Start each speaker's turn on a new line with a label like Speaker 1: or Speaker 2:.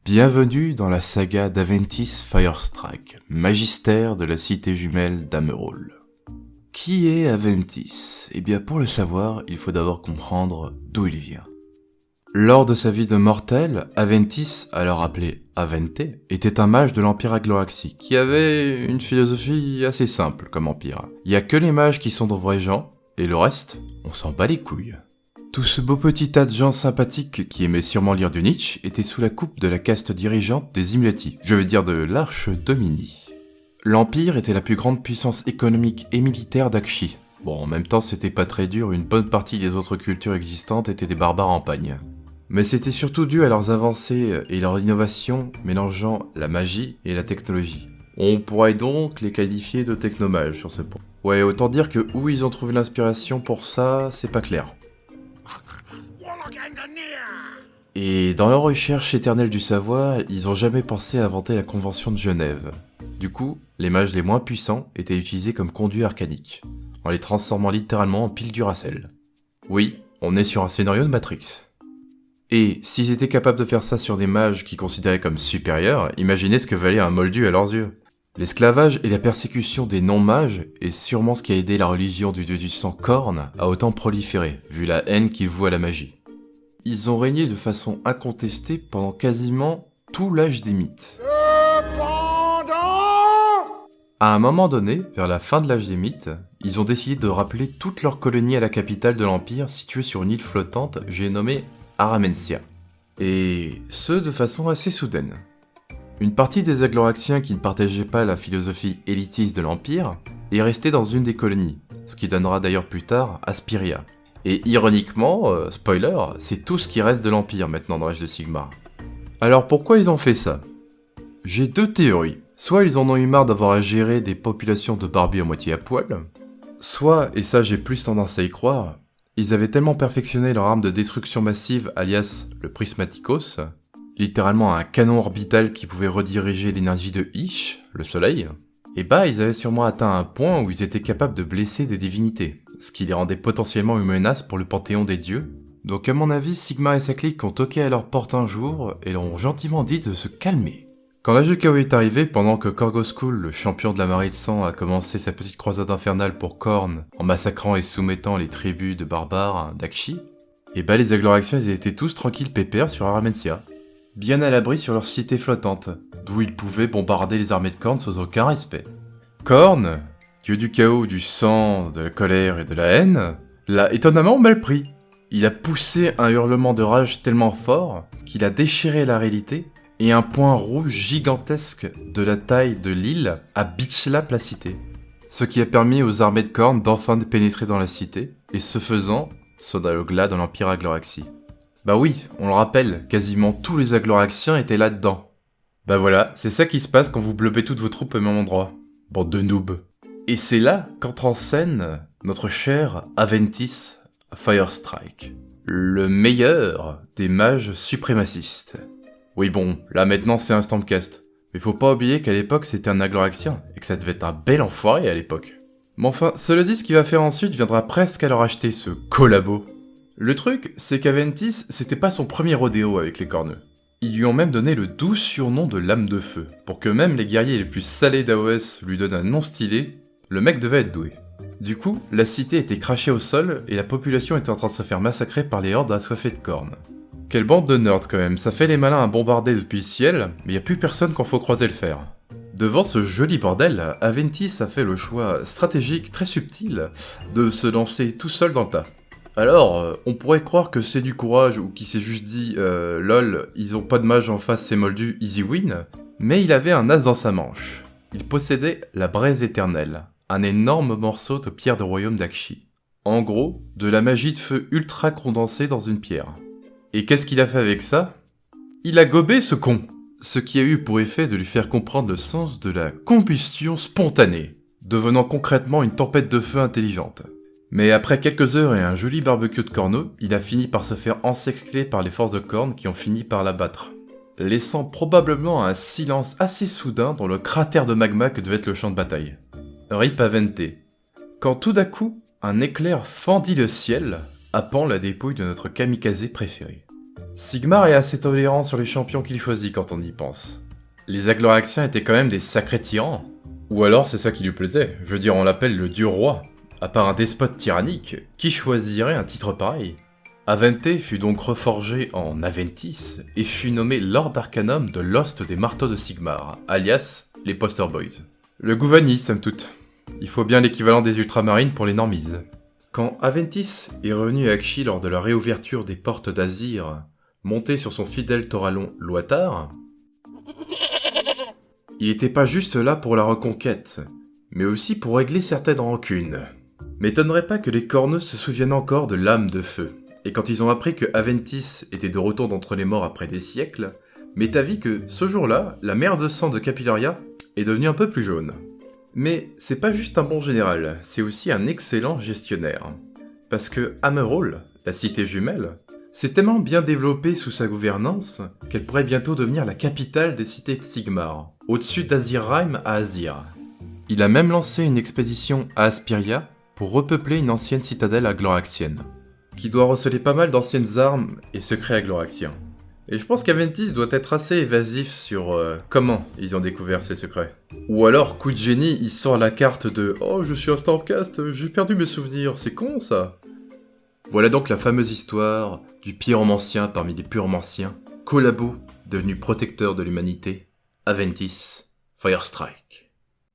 Speaker 1: Bienvenue dans la saga d'Aventis Firestrike, magistère de la cité jumelle d'Amerol. Qui est Aventis? Eh bien pour le savoir, il faut d'abord comprendre d'où il vient. Lors de sa vie de mortel, Aventis, alors appelé Avente, était un mage de l'Empire Agloraxi, qui avait une philosophie assez simple comme empire. Il y a que les mages qui sont de vrais gens, et le reste, on s'en bat les couilles. Tout ce beau petit tas de gens sympathiques qui aimaient sûrement lire du Nietzsche était sous la coupe de la caste dirigeante des Imlati, je veux dire de l'Arche Domini. L'Empire était la plus grande puissance économique et militaire d'Akshi. Bon, en même temps c'était pas très dur, une bonne partie des autres cultures existantes étaient des barbares en pagne. Mais c'était surtout dû à leurs avancées et leurs innovations mélangeant la magie et la technologie. On pourrait donc les qualifier de technomages sur ce point. Ouais, autant dire que où ils ont trouvé l'inspiration pour ça, c'est pas clair. Et dans leur recherche éternelle du savoir, ils ont jamais pensé à inventer la Convention de Genève. Du coup, les mages les moins puissants étaient utilisés comme conduits arcaniques, en les transformant littéralement en piles Duracell. Oui, on est sur un scénario de Matrix. Et s'ils étaient capables de faire ça sur des mages qu'ils considéraient comme supérieurs, imaginez ce que valait un moldu à leurs yeux. L'esclavage et la persécution des non-mages est sûrement ce qui a aidé la religion du dieu du sang Khorne à autant proliférer, vu la haine qu'ils vouent à la magie. Ils ont régné de façon incontestée pendant quasiment tout l'âge des mythes. À un moment donné, vers la fin de l'âge des mythes, ils ont décidé de rappeler toutes leurs colonies à la capitale de l'Empire située sur une île flottante, j'ai nommé Aramentia. Et ce de façon assez soudaine. Une partie des Agloraxiens qui ne partageaient pas la philosophie élitiste de l'Empire est restée dans une des colonies, ce qui donnera d'ailleurs plus tard Aspiria. Et ironiquement, spoiler, c'est tout ce qui reste de l'Empire maintenant dans l'âge de Sigmar. Alors pourquoi ils ont fait ça? J'ai deux théories. Soit ils en ont eu marre d'avoir à gérer des populations de barbus à moitié à poil, soit, et ça j'ai plus tendance à y croire, ils avaient tellement perfectionné leur arme de destruction massive alias le Prismaticos, littéralement un canon orbital qui pouvait rediriger l'énergie de Ish, le soleil, et bah ils avaient sûrement atteint un point où ils étaient capables de blesser des divinités, ce qui les rendait potentiellement une menace pour le panthéon des dieux. Donc à mon avis, Sigmar et sa clique ont toqué à leur porte un jour et leur ont gentiment dit de se calmer. Quand l'âge de chaos est arrivé, pendant que Korgoskul, le champion de la marée de sang, a commencé sa petite croisade infernale pour Khorne, en massacrant et soumettant les tribus de barbares d'Akshi, et bah les Agloraxiens ils étaient tous tranquilles pépères sur Aramentia, bien à l'abri sur leur cité flottante, d'où ils pouvaient bombarder les armées de Khorne sans aucun respect. Khorne, dieu du chaos, du sang, de la colère et de la haine, l'a étonnamment mal pris. Il a poussé un hurlement de rage tellement fort qu'il a déchiré la réalité et un point rouge gigantesque de la taille de l'île a bitchlap la cité. Ce qui a permis aux armées de Khorne d'enfin pénétrer dans la cité, et ce faisant, sauter le glas dans l'Empire Agloraxi. Bah oui, on le rappelle, quasiment tous les Agloraxiens étaient là-dedans. Bah voilà, c'est ça qui se passe quand vous blobez toutes vos troupes au même endroit. Bande de noobs. Et c'est là qu'entre en scène notre cher Aventis Firestrike, le meilleur des mages suprémacistes. Oui bon, là maintenant c'est un Stormcast, mais faut pas oublier qu'à l'époque c'était un Agloraxien, et que ça devait être un bel enfoiré à l'époque. Mais enfin, cela dit, ce qu'il va faire ensuite viendra presque à leur acheter ce collabo. Le truc, c'est qu'Aventis, c'était pas son premier rodéo avec les corneux. Ils lui ont même donné le doux surnom de Lame de Feu, pour que même les guerriers les plus salés d'AOS lui donnent un nom stylé, le mec devait être doué. Du coup, la cité était crachée au sol et la population était en train de se faire massacrer par les hordes assoiffées de Khorne. Quelle bande de nerds quand même, ça fait les malins à bombarder depuis le ciel, mais y a plus personne quand faut croiser le fer. Devant ce joli bordel, Aventis a fait le choix stratégique très subtil de se lancer tout seul dans le tas. Alors, on pourrait croire que c'est du courage ou qu'il s'est juste dit lol, ils ont pas de mage en face, c'est moldu, easy win, mais il avait un as dans sa manche. Il possédait la braise éternelle, un énorme morceau de pierre de royaume d'Akshi. En gros, de la magie de feu ultra condensée dans une pierre. Et qu'est-ce qu'il a fait avec ça? Il a gobé ce con, ce qui a eu pour effet de lui faire comprendre le sens de la combustion spontanée, devenant concrètement une tempête de feu intelligente. Mais après quelques heures et un joli barbecue de corneaux, il a fini par se faire encercler par les forces de Khorne qui ont fini par l'abattre, laissant probablement un silence assez soudain dans le cratère de magma que devait être le champ de bataille. Rip Avente. Quand tout d'un coup, un éclair fendit le ciel, happant la dépouille de notre kamikaze préféré. Sigmar est assez tolérant sur les champions qu'il choisit quand on y pense. Les Agloraxiens étaient quand même des sacrés tyrans. Ou alors c'est ça qui lui plaisait, je veux dire on l'appelle le dieu roi. À part un despote tyrannique, qui choisirait un titre pareil? Avente fut donc reforgé en Aventis et fut nommé Lord Arcanum de l'Host des Marteaux de Sigmar, alias les Poster Boys. Le Gouvani, somme toute. Il faut bien l'équivalent des Ultramarines pour les normies. Quand Aventis est revenu à Akshi lors de la réouverture des portes d'Azir, monté sur son fidèle Tauralon Loitar, il n'était pas juste là pour la reconquête, mais aussi pour régler certaines rancunes. M'étonnerait pas que les Corneux se souviennent encore de l'âme de feu, et quand ils ont appris que Aventis était de retour d'entre les morts après des siècles, m'est avis que ce jour-là, la mer de sang de Capillaria est devenue un peu plus jaune. Mais c'est pas juste un bon général, c'est aussi un excellent gestionnaire. Parce que Hammerhall, la cité jumelle, s'est tellement bien développée sous sa gouvernance qu'elle pourrait bientôt devenir la capitale des cités Sigmar, au-dessus d'Azirheim à Azir. Il a même lancé une expédition à Aspiria pour repeupler une ancienne citadelle agloraxienne, qui doit receler pas mal d'anciennes armes et secrets agloraxiens. Et je pense qu'Aventis doit être assez évasif sur comment ils ont découvert ces secrets. Ou alors, coup de génie, il sort la carte de « Oh, je suis un Stormcast, j'ai perdu mes souvenirs, c'est con ça !» Voilà donc la fameuse histoire du pyromancien parmi les pyromanciens, Collabo, devenu protecteur de l'humanité, Aventis, Firestrike.